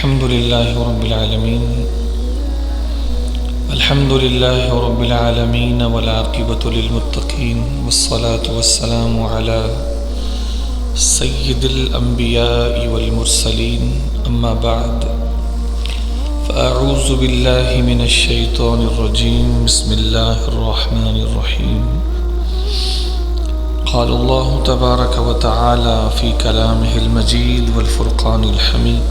الحمد لله رب العالمين الحمد لله رب العالمين والعاقبة للمتقين والصلاة والسلام على سيد الأنبياء والمرسلين أما بعد فأعوذ بالله من الشيطان الرجيم بسم الله الرحمن الرحيم قال الله تبارك وتعالى في كلامه المجيد والفرقان الحميد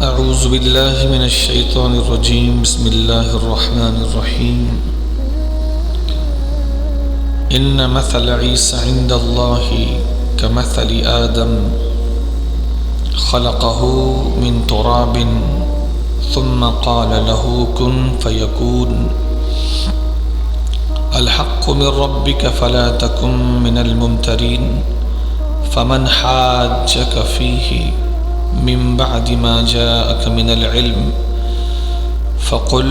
أعوذ بالله من الشيطان الرجيم بسم الله الرحمن الرحيم إن مثل عيسى عند الله كمثل آدم خلقه من تراب ثم قال له كن فيكون الحق من ربك فلا تكن من الممترين فمن حاجك فيه من بعد ما جاءك من العلم فقل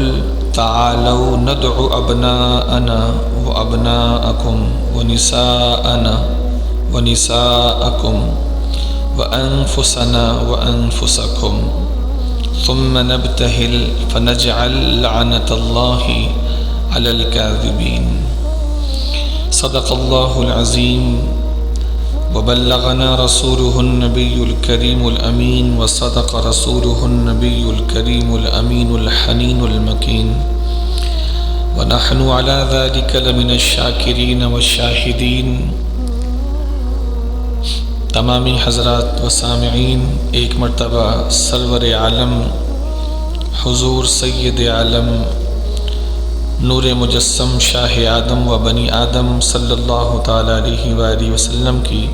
تعالوا ندع أبناءنا وأبناءكم ونساءنا ونساءكم وأنفسنا وأنفسكم ثم نبتهل فنجعل لعنة الله على الكاذبين صدق الله العظيم وبلغنا رسوله النبي الكريم الأمين وصدق رسوله النبي الكريم الأمين الحنين المكين ونحن على ذلك لمن الشاكرين والشاهدين. تمامی حضرات و سامعین، ایک مرتبہ سرور عالم حضور سید عالم نور مجسم شاہ آدم و بنی آدم صلی اللہ تعالیٰ علیہ وآلہ وسلم کی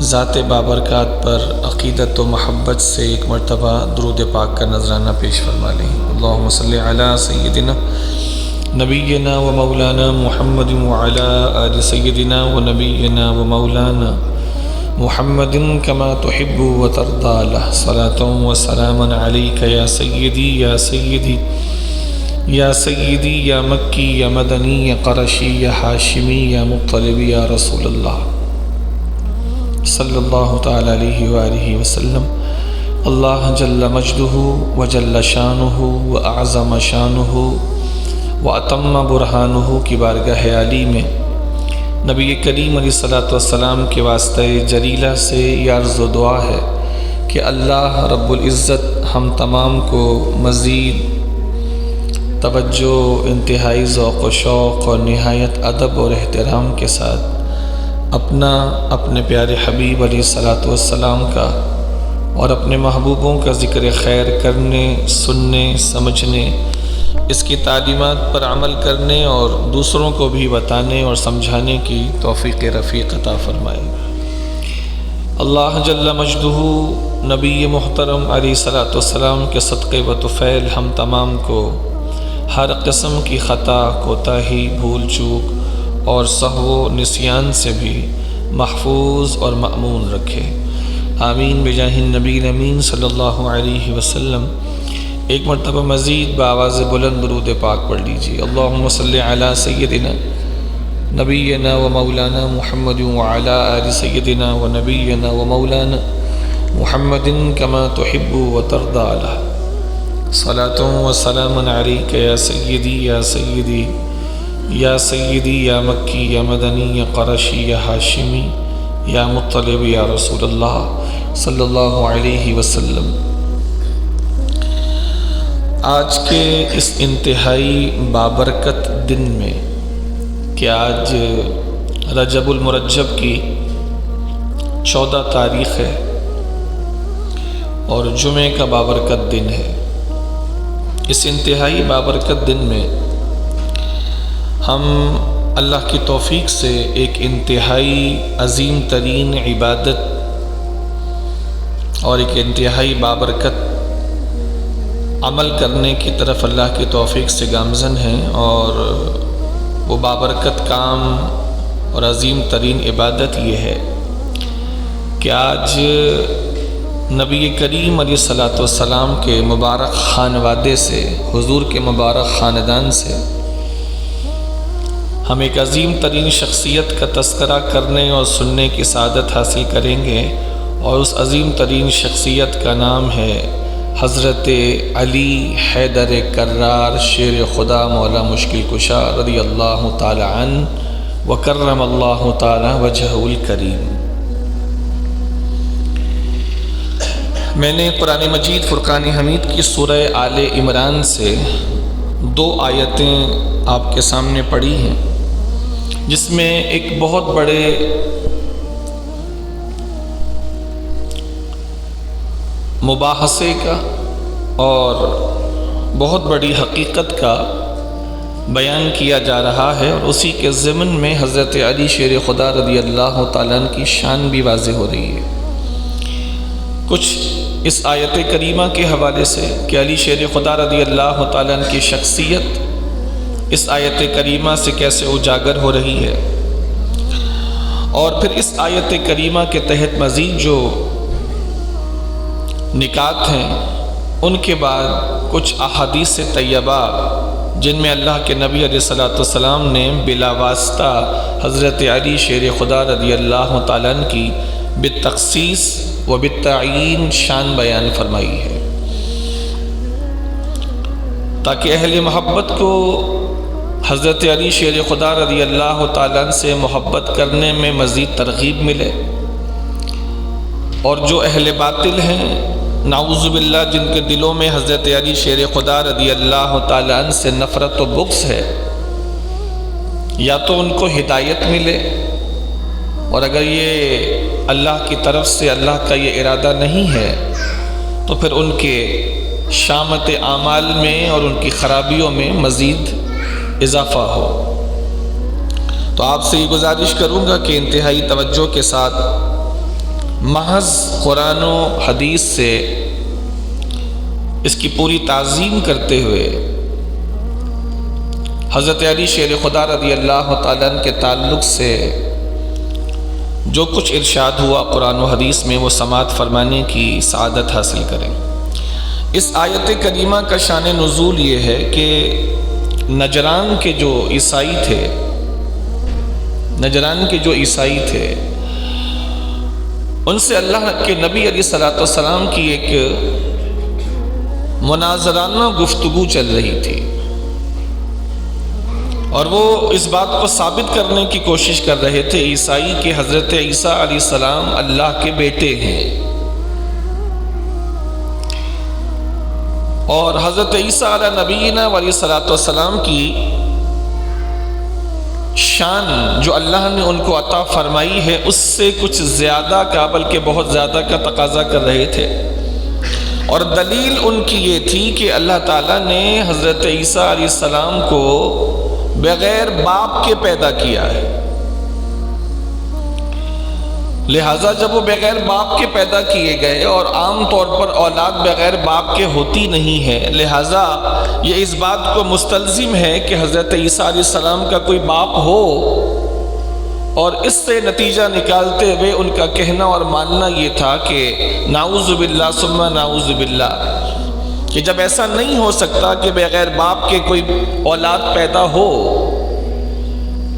ذات بابرکات پر عقیدت و محبت سے ایک مرتبہ درود پاک کا نذرانہ پیش فرما لیں. اللہم صلی علی سیدنا نبینا و مولانا محمد وعلی آل سیدنا و نبینا و مولانا محمد کما تحب و ترضى له صلاة و سلاما علیک یا سیدی یا سیدی یا سیدی یا مکی یا مدنی یا قرشی یا ہاشمی یا مطلبی یا رسول اللہ صلی اللہ تعالیٰ علیہ وآلہ وسلم. اللہ جل مجدہ و جل شانہ و اعظم شانہ و اتم برہانہ کی بارگاہ عالی میں نبی کریم علیہ السلام کے واسطہ جلیلہ سے یہ عرض و دعا ہے کہ اللہ رب العزت ہم تمام کو مزید توجہ، انتہائی ذوق و شوق اور نہایت ادب اور احترام کے ساتھ اپنے پیارے حبیب علیہ السلام کا اور اپنے محبوبوں کا ذکر خیر کرنے، سننے، سمجھنے، اس کی تعلیمات پر عمل کرنے اور دوسروں کو بھی بتانے اور سمجھانے کی توفیق رفیق عطا فرمائے. اللہ جل مجدہ نبی محترم علیہ السلام کے صدقے و طفیل ہم تمام کو ہر قسم کی خطا، کوتاہی، بھول چوک اور سہو و نسیان سے بھی محفوظ اور مأمون رکھے. آمین بجاہ النبی الامین صلی اللہ علیہ وسلم. ایک مرتبہ مزید بآواز بلند درود پاک پڑھ لیجیے. اللہم صلی علی سیدنا نبینا و مولانا محمد وعلی آل سیدنا و نبینا و مولانا محمد کما تحب و ترضى له صلاة و سلاما علیک یا سیدی یا سیدی یا سیدی یا مکی یا مدنی یا قرشی یا ہاشمی یا مطلب یا رسول اللہ صلی اللہ علیہ وسلم. آج کے اس انتہائی بابرکت دن میں کہ آج رجب المرجب کی 14 تاریخ ہے اور جمعے کا بابرکت دن ہے، اس انتہائی بابرکت دن میں ہم اللہ کی توفیق سے ایک انتہائی عظیم ترین عبادت اور ایک انتہائی بابرکت عمل کرنے کی طرف اللہ کی توفیق سے گامزن ہیں، اور وہ بابرکت کام اور عظیم ترین عبادت یہ ہے کہ آج نبی کریم علیہ السلام کے مبارک خانوادے سے، حضور کے مبارک خاندان سے ہم ایک عظیم ترین شخصیت کا تذکرہ کرنے اور سننے کی سعادت حاصل کریں گے، اور اس عظیم ترین شخصیت کا نام ہے حضرت علی حیدر کرار شیر خدا مولا مشکل کشا رضی اللہ تعالی عنہ وکرم اللہ تعالی وجہہ الکریم۔ میں نے قرآن مجید فرقان حمید کی سورہ آل عمران سے 2 آیتیں آپ کے سامنے پڑھی ہیں، جس میں ایک بہت بڑے مباحثے کا اور بہت بڑی حقیقت کا بیان کیا جا رہا ہے، اور اسی کے ضمن میں حضرت علی شیر خدا رضی اللہ تعالیٰ عنہ کی شان بھی واضح ہو رہی ہے۔ کچھ اس آیت کریمہ کے حوالے سے کہ علی شیر خدا رضی اللہ تعالیٰ عنہ کی شخصیت اس آیت کریمہ سے کیسے اجاگر ہو رہی ہے، اور پھر اس آیت کریمہ کے تحت مزید جو نکات ہیں، ان کے بعد کچھ احادیث طیبہ جن میں اللہ کے نبی علیہ الصلوۃ والسلام نے بلا واسطہ حضرت علی شیر خدا رضی اللہ تعالیٰ عنہ کی بالتخصیص و بالتعیین شان بیان فرمائی ہے، تاکہ اہل محبت کو حضرت علی شیر خدا رضی اللہ تعالیٰ عنہ سے محبت کرنے میں مزید ترغیب ملے، اور جو اہل باطل ہیں نعوذ باللہ جن کے دلوں میں حضرت علی شیر خدا رضی اللہ تعالیٰ عنہ سے نفرت و بغض ہے، یا تو ان کو ہدایت ملے، اور اگر یہ اللہ کی طرف سے اللہ کا یہ ارادہ نہیں ہے تو پھر ان کے شامت اعمال میں اور ان کی خرابیوں میں مزید اضافہ ہو۔ تو آپ سے یہ گزارش کروں گا کہ انتہائی توجہ کے ساتھ محض قرآن و حدیث سے اس کی پوری تعظیم کرتے ہوئے حضرت علی شیر خدا رضی اللہ تعالیٰ عنہ کے تعلق سے جو کچھ ارشاد ہوا قرآن و حدیث میں وہ سماعت فرمانے کی سعادت حاصل کریں۔ اس آیت کریمہ کا شان نزول یہ ہے کہ نجران کے جو عیسائی تھے ان سے اللہ کے نبی علیہ الصلوۃ والسلام کی ایک مناظرانہ گفتگو چل رہی تھی، اور وہ اس بات کو ثابت کرنے کی کوشش کر رہے تھے عیسائی کہ حضرت عیسیٰ علیہ السلام اللہ کے بیٹے ہیں، اور حضرت عیسیٰ علیہ نبینا علیہ الصلوۃ والسلام کی شان جو اللہ نے ان کو عطا فرمائی ہے اس سے کچھ زیادہ کا بلکہ بہت زیادہ کا تقاضا کر رہے تھے، اور دلیل ان کی یہ تھی کہ اللہ تعالیٰ نے حضرت عیسیٰ علیہ السلام کو بغیر باپ کے پیدا کیا ہے، لہٰذا جب وہ بغیر باپ کے پیدا کیے گئے اور عام طور پر اولاد بغیر باپ کے ہوتی نہیں ہے، لہٰذا یہ اس بات کو مستلزم ہے کہ حضرت عیسیٰ علیہ السلام کا کوئی باپ ہو، اور اس سے نتیجہ نکالتے ہوئے ان کا کہنا اور ماننا یہ تھا کہ نعوذ باللہ ثم نعوذ باللہ کہ جب ایسا نہیں ہو سکتا کہ بغیر باپ کے کوئی اولاد پیدا ہو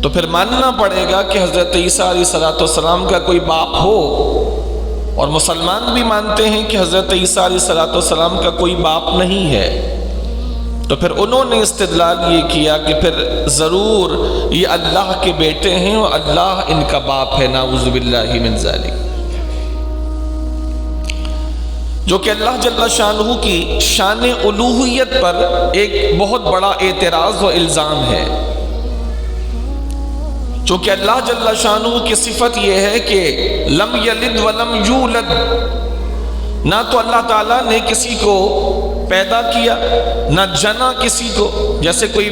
تو پھر ماننا پڑے گا کہ حضرت عیسیٰ علیہ السلام کا کوئی باپ ہو، اور مسلمان بھی مانتے ہیں کہ حضرت عیسیٰ علیہ السلام کا کوئی باپ نہیں ہے، تو پھر انہوں نے استدلال یہ کیا کہ پھر ضرور یہ اللہ کے بیٹے ہیں اور اللہ ان کا باپ ہے، نعوذ باللہ من ذالک، جو کہ اللہ جل شانہ کی شان الوہیت پر ایک بہت بڑا اعتراض و الزام ہے، چونکہ اللہ جل شانہ کی صفت یہ ہے کہ لم یلد ولم یولد، نہ تو اللہ تعالیٰ نے کسی کو پیدا کیا نہ جنا کسی کو، جیسے کوئی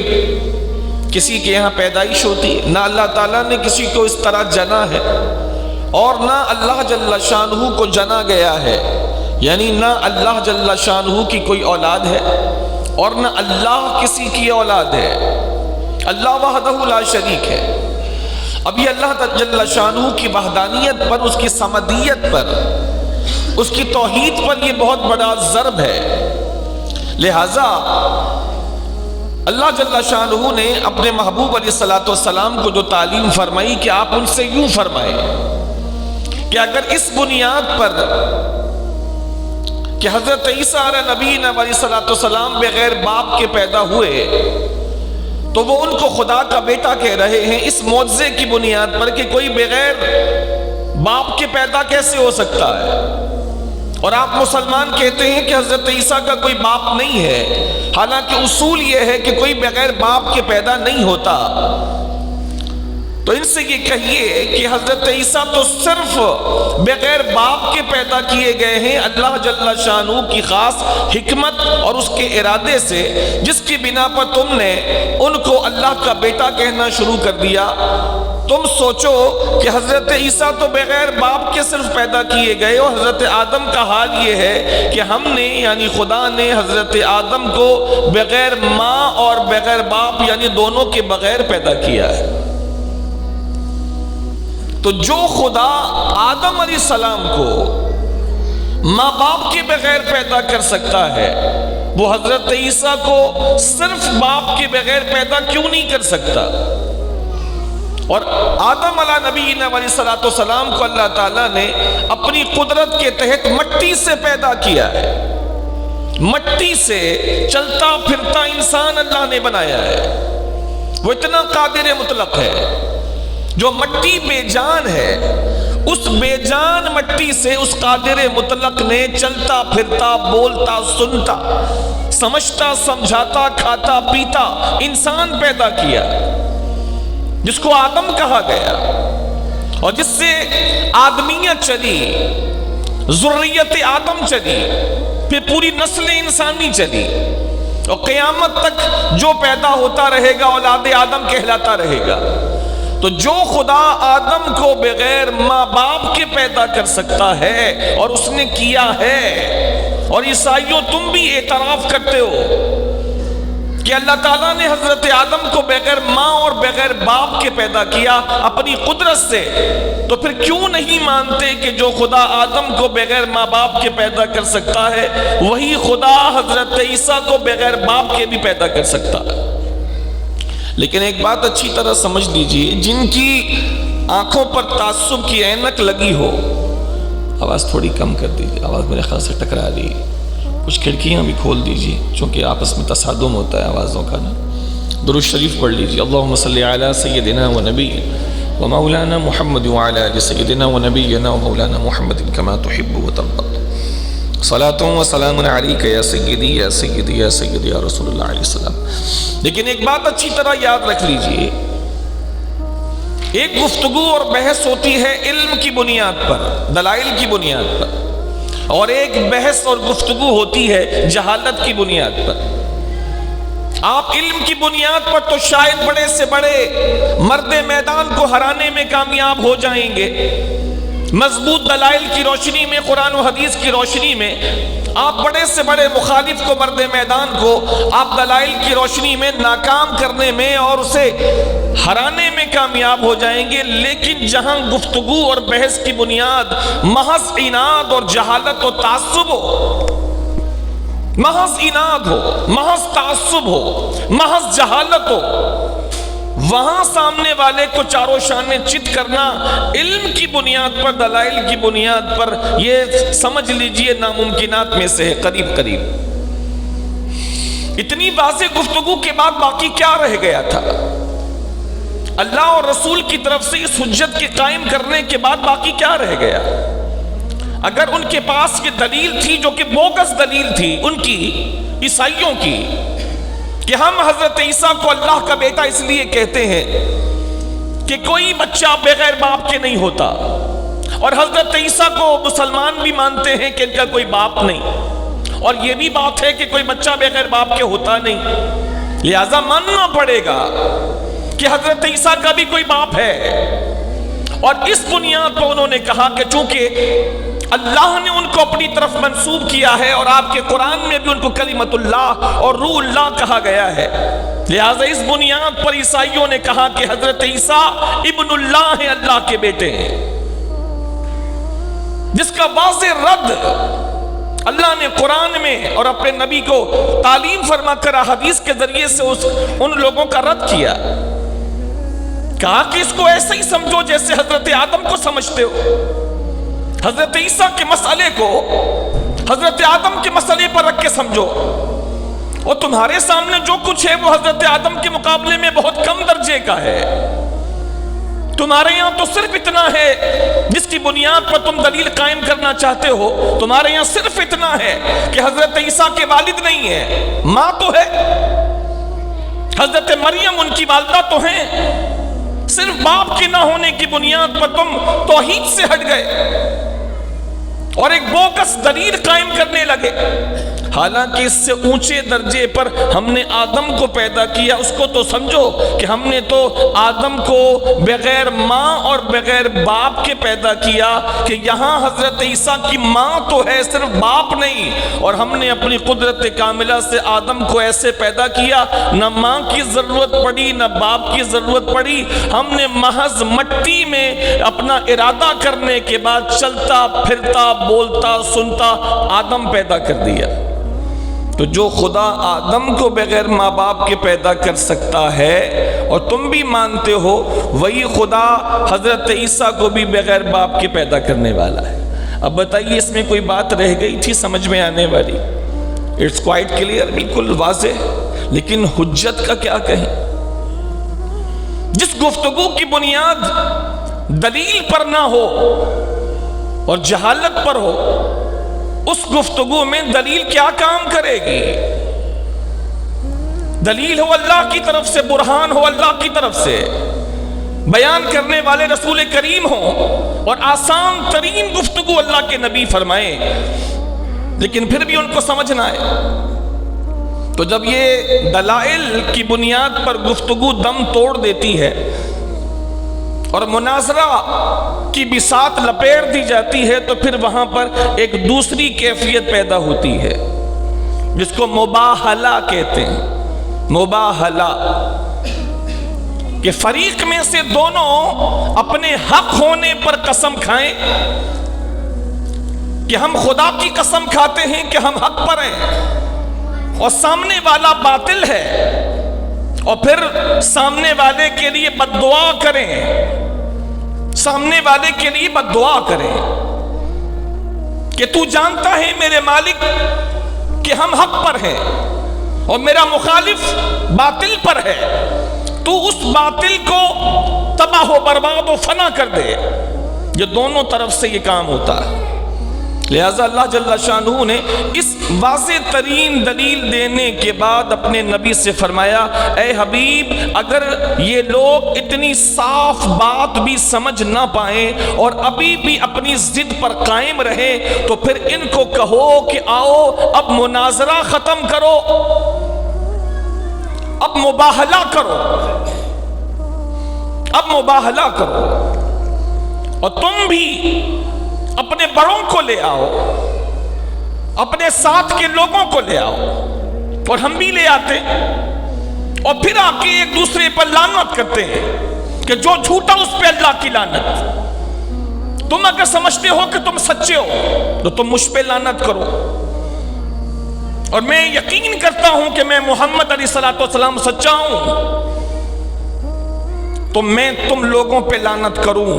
کسی کے یہاں پیدائش ہوتی ہے، نہ اللہ تعالیٰ نے کسی کو اس طرح جنا ہے، اور نہ اللہ جل شانہ کو جنا گیا ہے، یعنی نہ اللہ جل شانہ کی کوئی اولاد ہے اور نہ اللہ کسی کی اولاد ہے، اللہ وحدہ لا شریک ہے۔ اب یہ اللہ جل شانہ کی وحدانیت پر، اس کی صمدیت پر، اس کی توحید پر یہ بہت بڑا ضرب ہے، لہٰذا اللہ جل شانہ نے اپنے محبوب علیہ الصلوۃ والسلام کو جو تعلیم فرمائی کہ آپ ان سے یوں فرمائیں کہ اگر اس بنیاد پر کہ حضرت عیسیٰ علیہ نبینا علیہ الصلوۃ والسلام بغیر باپ کے پیدا ہوئے تو وہ ان کو خدا کا بیٹا کہہ رہے ہیں، اس معجزے کی بنیاد پر کہ کوئی بغیر باپ کے پیدا کیسے ہو سکتا ہے؟ اور آپ مسلمان کہتے ہیں کہ حضرت عیسیٰ کا کوئی باپ نہیں ہے، حالانکہ اصول یہ ہے کہ کوئی بغیر باپ کے پیدا نہیں ہوتا۔ تو ان سے یہ کہیے کہ حضرت عیسیٰ تو صرف بغیر باپ کے پیدا کیے گئے ہیں اللہ جل شانہ کی خاص حکمت اور اس کے ارادے سے، جس کی بنا پر تم نے ان کو اللہ کا بیٹا کہنا شروع کر دیا۔ تم سوچو کہ حضرت عیسیٰ تو بغیر باپ کے صرف پیدا کیے گئے، اور حضرت آدم کا حال یہ ہے کہ ہم نے یعنی خدا نے حضرت آدم کو بغیر ماں اور بغیر باپ یعنی دونوں کے بغیر پیدا کیا ہے۔ تو جو خدا آدم علیہ السلام کو ماں باپ کے بغیر پیدا کر سکتا ہے، وہ حضرت عیسیٰ کو صرف باپ کے بغیر پیدا کیوں نہیں کر سکتا؟ اور آدم علیہ نبینا علیہ الصلوۃ والسلام کو اللہ تعالیٰ نے اپنی قدرت کے تحت مٹی سے پیدا کیا ہے، مٹی سے چلتا پھرتا انسان اللہ نے بنایا ہے۔ وہ اتنا قادر مطلق ہے، جو مٹی بے جان ہے، اس بے جان مٹی سے اس قادر مطلق نے چلتا پھرتا بولتا سنتا سمجھتا سمجھاتا کھاتا پیتا انسان پیدا کیا، جس کو آدم کہا گیا، اور جس سے آدمیت چلی، ذریت آدم چلی، پھر پوری نسل انسانی چلی، اور قیامت تک جو پیدا ہوتا رہے گا اولاد آدم کہلاتا رہے گا۔ تو جو خدا آدم کو بغیر ماں باپ کے پیدا کر سکتا ہے اور اس نے کیا ہے، اور عیسائیوں تم بھی اعتراف کرتے ہو کہ اللہ تعالیٰ نے حضرت آدم کو بغیر ماں اور بغیر باپ کے پیدا کیا اپنی قدرت سے، تو پھر کیوں نہیں مانتے کہ جو خدا آدم کو بغیر ماں باپ کے پیدا کر سکتا ہے وہی خدا حضرت عیسیٰ کو بغیر باپ کے بھی پیدا کر سکتا ہے؟ لیکن ایک بات اچھی طرح سمجھ لیجئے، جن کی آنکھوں پر تعصب کی اینک لگی ہو، آواز تھوڑی کم کر دیجئے، آواز میرے خیال سے ٹکرا رہی ہے، کچھ کھڑکیاں بھی کھول دیجئے چونکہ آپس میں تصادم ہوتا ہے آوازوں کا نا۔ درود شریف پڑھ لیجئے، اللہم صلی علی سیدنا و نبی و مولانا محمد وعلی آل سیدنا و نبینا و مولانا محمد کما تحب و ترضى، صلاۃ و سلام علیک یا سیدی یا سیدی یا سیدی یا رسول اللہ علیہ السلام۔ لیکن ایک بات اچھی طرح یاد رکھ لیجئے، ایک گفتگو اور بحث ہوتی ہے علم کی بنیاد پر، دلائل کی بنیاد پر، اور ایک بحث اور گفتگو ہوتی ہے جہالت کی بنیاد پر۔ آپ علم کی بنیاد پر تو شاید بڑے سے بڑے مرد میدان کو ہرانے میں کامیاب ہو جائیں گے، مضبوط دلائل کی روشنی میں، قرآن و حدیث کی روشنی میں آپ بڑے سے بڑے مخالف کو، مرد میدان کو آپ دلائل کی روشنی میں ناکام کرنے میں اور اسے ہرانے میں کامیاب ہو جائیں گے۔ لیکن جہاں گفتگو اور بحث کی بنیاد محض عناد اور جہالت و تعصب ہو، محض عناد ہو، محض تعصب ہو، محض جہالت ہو، وہاں سامنے والے کو چاروں شانے چت کرنا علم کی بنیاد پر، دلائل کی بنیاد پر، یہ سمجھ لیجئے ناممکنات میں سے ہے قریب قریب۔ اتنی واضح گفتگو کے بعد باقی کیا رہ گیا تھا؟ اللہ اور رسول کی طرف سے اس حجت کے قائم کرنے کے بعد باقی کیا رہ گیا؟ اگر ان کے پاس یہ دلیل تھی جو کہ بوگس دلیل تھی ان کی، عیسائیوں کی، کہ ہم حضرت عیسیٰ کو اللہ کا بیٹا اس لیے کہتے ہیں کہ کوئی بچہ بغیر باپ کے نہیں ہوتا، اور حضرت عیسیٰ کو مسلمان بھی مانتے ہیں کہ ان کا کوئی باپ نہیں، اور یہ بھی بات ہے کہ کوئی بچہ بغیر باپ کے ہوتا نہیں، لہذا ماننا پڑے گا کہ حضرت عیسیٰ کا بھی کوئی باپ ہے۔ اور اس بنیاد پر انہوں نے کہا کہ چونکہ اللہ نے ان کو اپنی طرف منسوب کیا ہے اور آپ کے قرآن میں بھی ان کو کلمت اللہ اور روح اللہ کہا گیا ہے، لہٰذا اس بنیاد پر عیسائیوں نے کہا کہ حضرت عیسیٰ ابن اللہ ہیں، اللہ کے بیٹے ہیں، جس کا واضح رد اللہ نے قرآن میں اور اپنے نبی کو تعلیم فرما کر حدیث کے ذریعے سے ان لوگوں کا رد کیا، کہا کہ اس کو ایسے ہی سمجھو جیسے حضرت آدم کو سمجھتے ہو، حضرت عیسیٰ کے مسئلے کو حضرت آدم کے مسئلے پر رکھ کے سمجھو، اور تمہارے سامنے جو کچھ ہے وہ حضرت آدم کے مقابلے میں بہت کم درجے کا ہے۔ تمہارے یہاں تو صرف اتنا ہے جس کی بنیاد پر تم دلیل قائم کرنا چاہتے ہو، تمہارے یہاں صرف اتنا ہے کہ حضرت عیسیٰ کے والد نہیں ہے، ماں تو ہے، حضرت مریم ان کی والدہ تو ہیں، صرف باپ کے نہ ہونے کی بنیاد پر تم توحید سے ہٹ گئے اور ایک بوکس دلیل قائم کرنے لگے، حالانکہ اس سے اونچے درجے پر ہم نے آدم کو پیدا کیا۔ اس کو تو سمجھو کہ ہم نے تو آدم کو بغیر ماں اور بغیر باپ کے پیدا کیا، کہ یہاں حضرت عیسیٰ کی ماں تو ہے صرف باپ نہیں، اور ہم نے اپنی قدرت کاملہ سے آدم کو ایسے پیدا کیا، نہ ماں کی ضرورت پڑی نہ باپ کی ضرورت پڑی، ہم نے محض مٹی میں اپنا ارادہ کرنے کے بعد چلتا پھرتا بولتا سنتا آدم پیدا کر دیا۔ تو جو خدا آدم کو بغیر ماں باپ کے پیدا کر سکتا ہے، اور تم بھی مانتے ہو، وہی خدا حضرت عیسیٰ کو بھی بغیر باپ کے پیدا کرنے والا ہے۔ اب بتائیے اس میں کوئی بات رہ گئی تھی سمجھ میں آنے والی؟ اٹس کوائٹ کلیئر، بالکل واضح، لیکن حجت کا کیا کہیں؟ جس گفتگو کی بنیاد دلیل پر نہ ہو اور جہالت پر ہو، اس گفتگو میں دلیل کیا کام کرے گی؟ دلیل ہو اللہ کی طرف سے، برہان ہو اللہ کی طرف سے، بیان کرنے والے رسول کریم ہوں، اور آسان ترین گفتگو اللہ کے نبی فرمائیں، لیکن پھر بھی ان کو سمجھنا ہے۔ تو جب یہ دلائل کی بنیاد پر گفتگو دم توڑ دیتی ہے اور مناظرہ کی بساط لپیٹ دی جاتی ہے، تو پھر وہاں پر ایک دوسری کیفیت پیدا ہوتی ہے جس کو مباہلہ کہتے ہیں۔ مباہلہ کہ فریق میں سے دونوں اپنے حق ہونے پر قسم کھائیں کہ ہم خدا کی قسم کھاتے ہیں کہ ہم حق پر ہیں، اور سامنے والا باطل ہے، اور پھر سامنے والے کے لیے بد دعا کریں، سامنے والے کے لیے بد دعا کریں کہ تو جانتا ہے میرے مالک کہ ہم حق پر ہیں اور میرا مخالف باطل پر ہے، تو اس باطل کو تباہ و برباد و فنا کر دے۔ یہ دونوں طرف سے یہ کام ہوتا ہے۔ لہذا اللہ جل شانہ نے اس واضح ترین دلیل دینے کے بعد اپنے نبی سے فرمایا، اے حبیب، اگر یہ لوگ اتنی صاف بات بھی سمجھ نہ پائیں اور ابھی بھی اپنی ضد پر قائم رہیں، تو پھر ان کو کہو کہ آؤ اب مناظرہ ختم کرو، اب مباہلہ کرو، اب مباہلہ کرو، اور تم بھی اپنے بڑوں کو لے آؤ، اپنے ساتھ کے لوگوں کو لے آؤ، اور ہم بھی لے آتے، اور پھر آ کے ایک دوسرے پر لعنت کرتے ہیں کہ جو جھوٹا اس پہ اللہ کی لعنت۔ تم اگر سمجھتے ہو کہ تم سچے ہو تو تم مجھ پہ لعنت کرو، اور میں یقین کرتا ہوں کہ میں محمد علیہ السلام سچا ہوں، تو میں تم لوگوں پہ لعنت کروں۔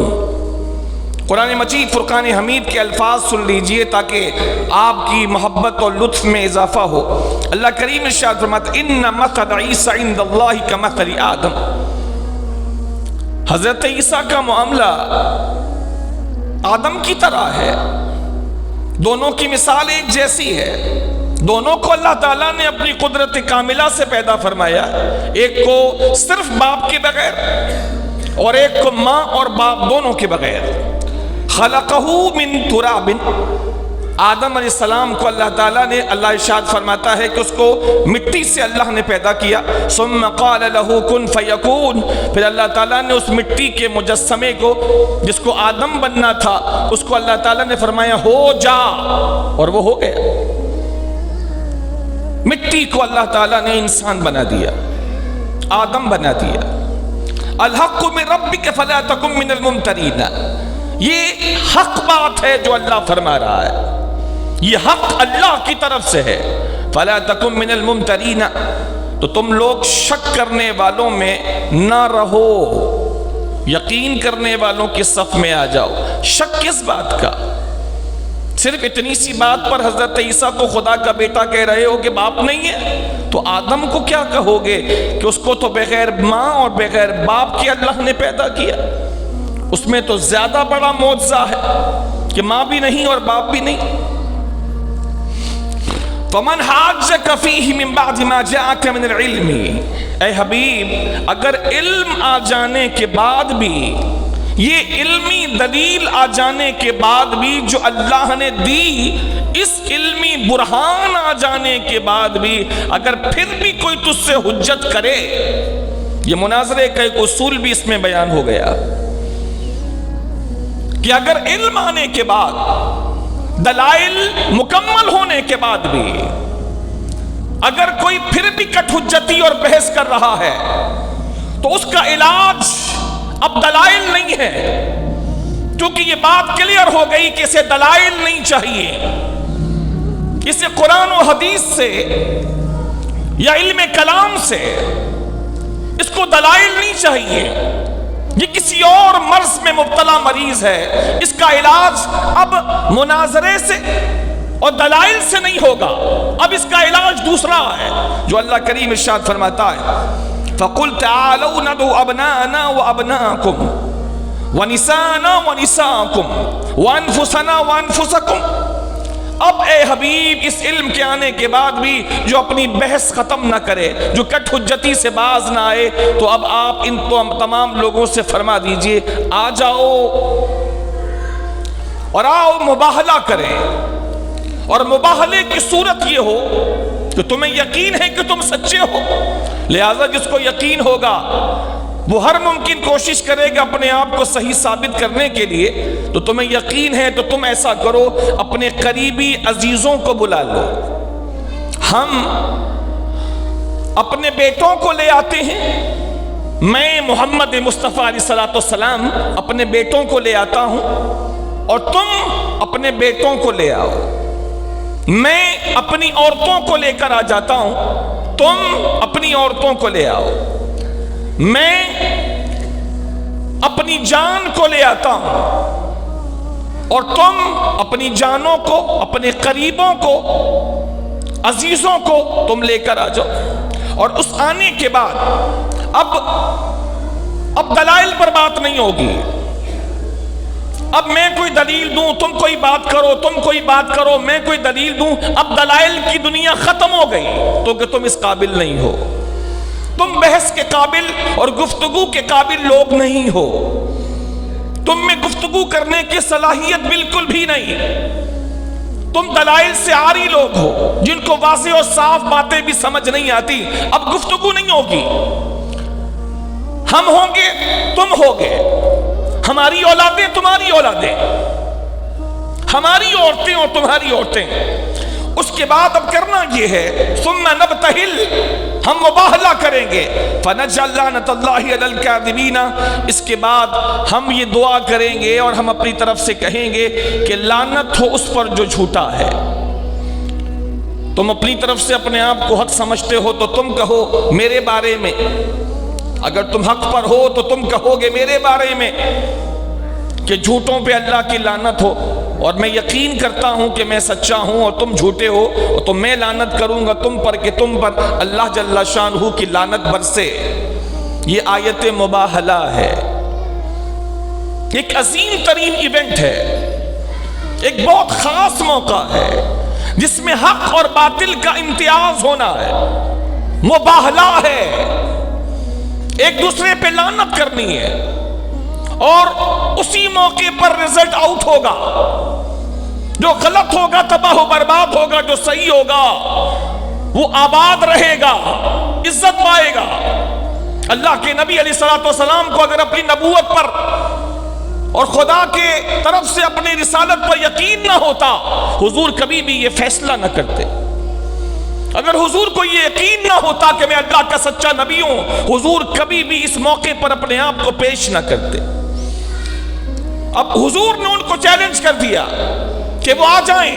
قرآن مجید فرقان حمید کے الفاظ سن لیجئے تاکہ آپ کی محبت اور لطف میں اضافہ ہو۔ اللہ کریم ارشاد فرماتا ہے، ان مثل عیسیٰ عند اللہ کمثل آدم۔ حضرت عیسیٰ کا معاملہ آدم کی طرح ہے، دونوں کی مثال ایک جیسی ہے، دونوں کو اللہ تعالیٰ نے اپنی قدرت کاملہ سے پیدا فرمایا، ایک کو صرف باپ کے بغیر اور ایک کو ماں اور باپ دونوں کے بغیر۔ خلقہ من تراب، آدم علیہ السلام کو اللہ تعالیٰ نے، اللہ ارشاد فرماتا ہے کہ اس کو مٹی سے اللہ نے پیدا کیا، ثم قال له کن فیکون، پھر اللہ تعالیٰ نے اس مٹی کے مجسمے کو جس کو آدم بننا تھا، اس کو اللہ تعالیٰ نے فرمایا ہو جا، اور وہ ہو گیا۔ مٹی کو اللہ تعالیٰ نے انسان بنا دیا، آدم بنا دیا۔ الحق من ربک فلا تکن من الممترین، یہ حق بات ہے جو اللہ فرما رہا ہے، یہ حق اللہ کی طرف سے ہے۔ فلا تکن من الممترین، تو تم لوگ شک کرنے والوں میں نہ رہو، یقین کرنے والوں کے صف میں آ جاؤ۔ شک کس بات کا؟ صرف اتنی سی بات پر حضرت عیسیٰ کو خدا کا بیٹا کہہ رہے ہو کہ باپ نہیں ہے، تو آدم کو کیا کہو گے کہ اس کو تو بغیر ماں اور بغیر باپ کے اللہ نے پیدا کیا؟ اس میں تو زیادہ بڑا معجزہ ہے کہ ماں بھی نہیں اور باپ بھی نہیں۔ فَمَنْ حَاجَّكَ فِيهِ مِنْ بَعْدِ مَا جَاءَكَ مِنَ الْعِلْمِ، اے حبیب اگر علم آ جانے کے بعد بھی، یہ علمی دلیل آ جانے کے بعد بھی جو اللہ نے دی، اس علمی برہان آ جانے کے بعد بھی اگر پھر بھی کوئی تجھ سے حجت کرے، یہ مناظرے کا ایک اصول بھی اس میں بیان ہو گیا کہ اگر علم آنے کے بعد، دلائل مکمل ہونے کے بعد بھی اگر کوئی پھر بھی کٹ حجتی اور بحث کر رہا ہے، تو اس کا علاج اب دلائل نہیں ہے، کیونکہ یہ بات کلیئر ہو گئی کہ اسے دلائل نہیں چاہیے، اسے قرآن و حدیث سے یا علم کلام سے اس کو دلائل نہیں چاہیے، یہ کسی اور مرض میں مبتلا مریض ہے، اس کا علاج اب مناظرے سے اور دلائل سے نہیں ہوگا، اب اس کا علاج دوسرا ہے جو اللہ کریم ارشاد فرماتا ہے فَقُلْ تَعَالَوْا نَدْعُ أَبْنَاءَنَا وَأَبْنَاءَكُمْ وَنِسَاءَنَا وَنِسَاءَكُمْ وَأَنفُسَنَا وَأَنفُسَكُمْ۔ اب اے حبیب اس علم کے آنے کے بعد بھی جو اپنی بحث ختم نہ کرے، جو کٹ حجتی سے باز نہ آئے، تو اب آپ ان تمام لوگوں سے فرما دیجئے آ جاؤ اور آؤ مباہلہ کریں، اور مباہلے کی صورت یہ ہو کہ تمہیں یقین ہے کہ تم سچے ہو، لہذا جس کو یقین ہوگا وہ ہر ممکن کوشش کرے گا اپنے آپ کو صحیح ثابت کرنے کے لیے، تو تمہیں یقین ہے تو تم ایسا کرو، اپنے قریبی عزیزوں کو بلا لو۔ ہم اپنے بیٹوں کو لے آتے ہیں، میں محمد مصطفیٰ علیہ السلام اپنے بیٹوں کو لے آتا ہوں اور تم اپنے بیٹوں کو لے آؤ، میں اپنی عورتوں کو لے کر آ جاتا ہوں، تم اپنی عورتوں کو لے آؤ، میں اپنی جان کو لے آتا ہوں اور تم اپنی جانوں کو، اپنے قریبوں کو، عزیزوں کو تم لے کر آ جاؤ۔ اور اس آنے کے بعد اب دلائل پر بات نہیں ہوگی، اب میں کوئی دلیل دوں، تم کوئی بات کرو، تم کوئی بات کرو، میں کوئی دلیل دوں، اب دلائل کی دنیا ختم ہو گئی، تو کہ تم اس قابل نہیں ہو، تم بحث کے قابل اور گفتگو کے قابل لوگ نہیں ہو، تم میں گفتگو کرنے کی صلاحیت بالکل بھی نہیں، تم دلائل سے عاری لوگ ہو جن کو واضح اور صاف باتیں بھی سمجھ نہیں آتی، اب گفتگو نہیں ہوگی، ہم ہوں گے تم ہوگے، ہماری اولادیں تمہاری اولادیں، ہماری عورتیں اور تمہاری عورتیں۔ اس کے بعد اب کرنا یہ ہے ثم نبتہل، ہم مباہلہ کریں گے، فنجعل لعنۃ اللہ علی الکاذبین، اس کے بعد ہم یہ دعا کریں گے اور ہم اپنی طرف سے کہیں گے کہ لعنت ہو اس پر جو جھوٹا ہے۔ تم اپنی طرف سے اپنے آپ کو حق سمجھتے ہو تو تم کہو میرے بارے میں، اگر تم حق پر ہو تو تم کہو گے میرے بارے میں کہ جھوٹوں پہ اللہ کی لعنت ہو، اور میں یقین کرتا ہوں کہ میں سچا ہوں اور تم جھوٹے ہو، اور تو میں لعنت کروں گا تم پر کہ تم پر اللہ جل شانہ کی لعنت برسے۔ یہ آیت مباہلہ ہے، ایک عظیم ترین ایونٹ ہے، ایک بہت خاص موقع ہے جس میں حق اور باطل کا امتیاز ہونا ہے، مباہلہ ہے، ایک دوسرے پہ لعنت کرنی ہے، اور اسی موقع پر رزلٹ آؤٹ ہوگا، جو غلط ہوگا تباہ و برباد ہوگا، جو صحیح ہوگا وہ آباد رہے گا، عزت پائے گا۔ اللہ کے نبی علیہ السلام کو اگر اپنی نبوت پر اور خدا کے طرف سے اپنی رسالت پر یقین نہ ہوتا، حضور کبھی بھی یہ فیصلہ نہ کرتے۔ اگر حضور کو یہ یقین نہ ہوتا کہ میں اللہ کا سچا نبی ہوں، حضور کبھی بھی اس موقع پر اپنے آپ کو پیش نہ کرتے۔ اب حضور نے ان کو چیلنج کر دیا کہ وہ آ جائیں،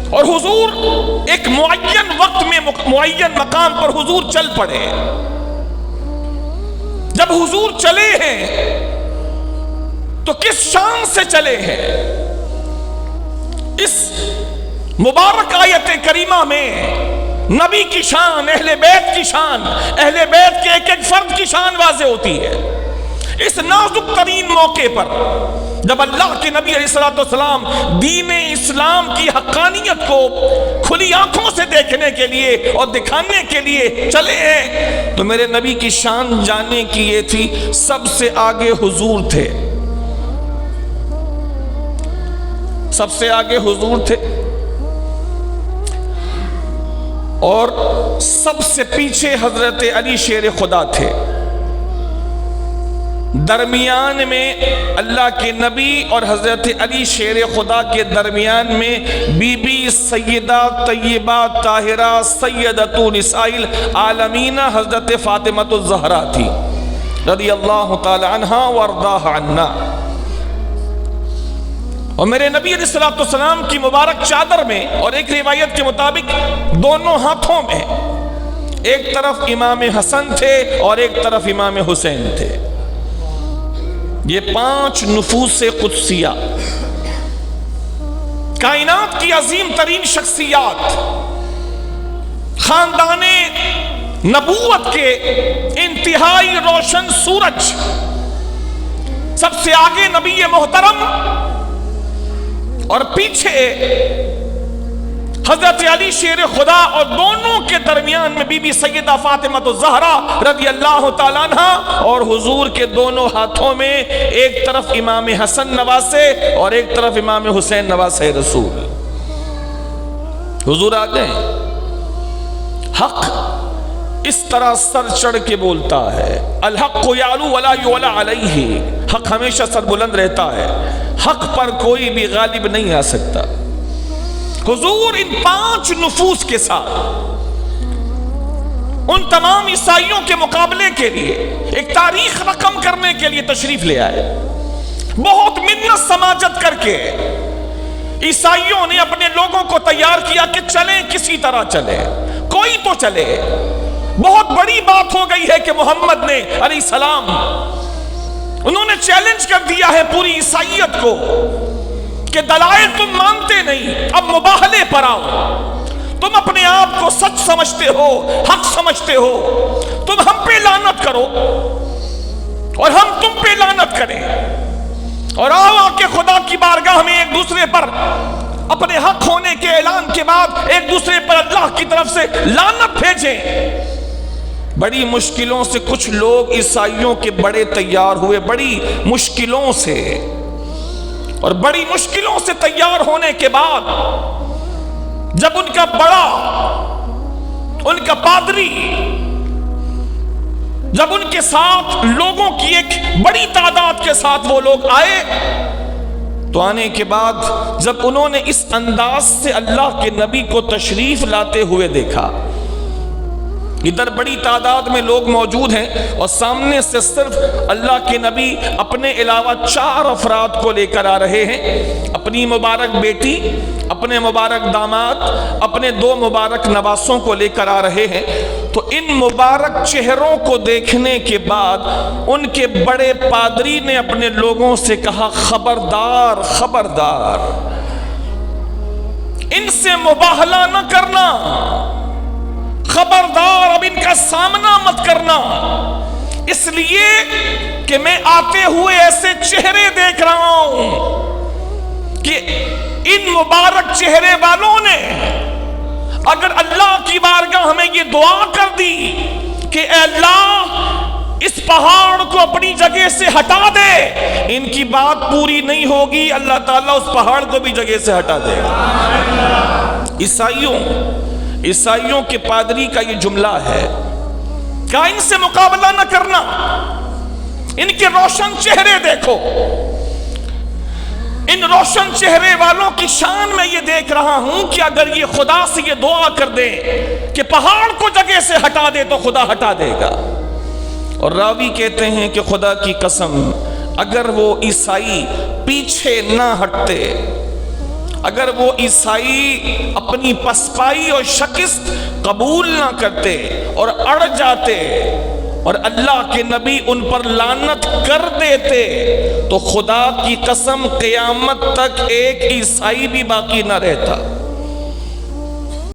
اور حضور ایک معین وقت میں معین مقام پر حضور چل پڑے۔ جب حضور چلے ہیں تو کس شان سے چلے ہیں، اس مبارک آیت کریمہ میں نبی کی شان، اہل بیت کی شان، اہل بیت کے ایک ایک فرد کی شان واضح ہوتی ہے۔ اس نازک ترین موقع پر جب اللہ کے نبی علیہ السلام دین اسلام کی حقانیت کو کھلی آنکھوں سے دیکھنے کے لیے اور دکھانے کے لیے چلے ہیں، تو میرے نبی کی شان جاننے کی یہ تھی، سب سے آگے حضور تھے، سب سے آگے حضور تھے، اور سب سے پیچھے حضرت علی شیر خدا تھے، درمیان میں اللہ کے نبی اور حضرت علی شیر خدا کے درمیان میں بی بی سیدہ طیبہ طاہرہ سیدۃ نساء العالمین حضرت فاطمہ الزہرا تھی رضی اللہ تعالی عنہا وارضاها عنا۔ اور میرے نبی علیہ السلام کی مبارک چادر میں، اور ایک روایت کے مطابق دونوں ہاتھوں میں، ایک طرف امام حسن تھے اور ایک طرف امام حسین تھے۔ یہ 5 نفوس قدسیہ، کائنات کی عظیم ترین شخصیات، خاندان نبوت کے انتہائی روشن سورج، سب سے آگے نبی محترم اور پیچھے حضرت علی شیر خدا، اور دونوں کے درمیان میں بی بی سیدہ فاطمہ الزہرا رضی اللہ تعالیٰ عنہ، اور حضور کے دونوں ہاتھوں میں ایک طرف امام حسن نواسے اور ایک طرف امام حسین نواسے رسول۔ حضور آ گئے۔ حق اس طرح سر چڑھ کے بولتا ہے، الحق یعلو ولا یعلی علیہ، حق ہمیشہ سر بلند رہتا ہے، حق پر کوئی بھی غالب نہیں آ سکتا۔ حضور ان 5 نفوس کے ساتھ ان تمام عیسائیوں کے مقابلے کے لیے ایک تاریخ رقم کرنے کے لیے تشریف لے آئے۔ بہت منت سماجت کر کے عیسائیوں نے اپنے لوگوں کو تیار کیا کہ چلیں، کسی طرح چلیں، کوئی تو چلے۔ بہت بڑی بات ہو گئی ہے کہ محمد نے علیہ السلام، انہوں نے چیلنج کر دیا ہے پوری عیسائیت کو کہ دلائل تم مانتے نہیں، اب مباہلے پر آؤ۔ تم اپنے آپ کو سچ سمجھتے ہو، حق سمجھتے ہو، تم ہم پہ لعنت کرو اور ہم تم پہ لعنت کریں، اور آؤ آ کے خدا کی بارگاہ میں ایک دوسرے پر اپنے حق ہونے کے اعلان کے بعد ایک دوسرے پر اللہ کی طرف سے لعنت بھیجیں۔ بڑی مشکلوں سے کچھ لوگ عیسائیوں کے بڑے تیار ہوئے، بڑی مشکلوں سے، اور بڑی مشکلوں سے تیار ہونے کے بعد جب ان کا بڑا، ان کا پادری، جب ان کے ساتھ لوگوں کی ایک بڑی تعداد کے ساتھ وہ لوگ آئے، تو آنے کے بعد جب انہوں نے اس انداز سے اللہ کے نبی کو تشریف لاتے ہوئے دیکھا، ادھر بڑی تعداد میں لوگ موجود ہیں اور سامنے سے صرف اللہ کے نبی اپنے علاوہ 4 افراد کو لے کر آ رہے ہیں، اپنی مبارک بیٹی، اپنے مبارک داماد، اپنے 2 مبارک نواسوں کو لے کر آ رہے ہیں۔ تو ان مبارک چہروں کو دیکھنے کے بعد ان کے بڑے پادری نے اپنے لوگوں سے کہا، خبردار خبردار، ان سے مباہلہ نہ کرنا، خبردار اب ان کا سامنا مت کرنا، اس لیے کہ میں آتے ہوئے ایسے چہرے دیکھ رہا ہوں کہ ان مبارک چہرے والوں نے اگر اللہ کی بارگاہ ہمیں یہ دعا کر دی کہ اے اللہ اس پہاڑ کو اپنی جگہ سے ہٹا دے، ان کی بات پوری نہیں ہوگی، اللہ تعالیٰ اس پہاڑ کو بھی جگہ سے ہٹا دے گا۔ عیسائیوں کے پادری کا یہ جملہ ہے کہ ان سے مقابلہ نہ کرنا، ان کے روشن چہرے دیکھو۔ ان روشن چہرے والوں کی شان میں یہ دیکھ رہا ہوں کہ اگر یہ خدا سے یہ دعا کر دے کہ پہاڑ کو جگہ سے ہٹا دے تو خدا ہٹا دے گا۔ اور راوی کہتے ہیں کہ خدا کی قسم، اگر وہ عیسائی پیچھے نہ ہٹتے، اگر وہ عیسائی اپنی پسپائی اور شکست قبول نہ کرتے اور اڑ جاتے اور اللہ کے نبی ان پر لعنت کر دیتے تو خدا کی قسم قیامت تک ایک عیسائی بھی باقی نہ رہتا۔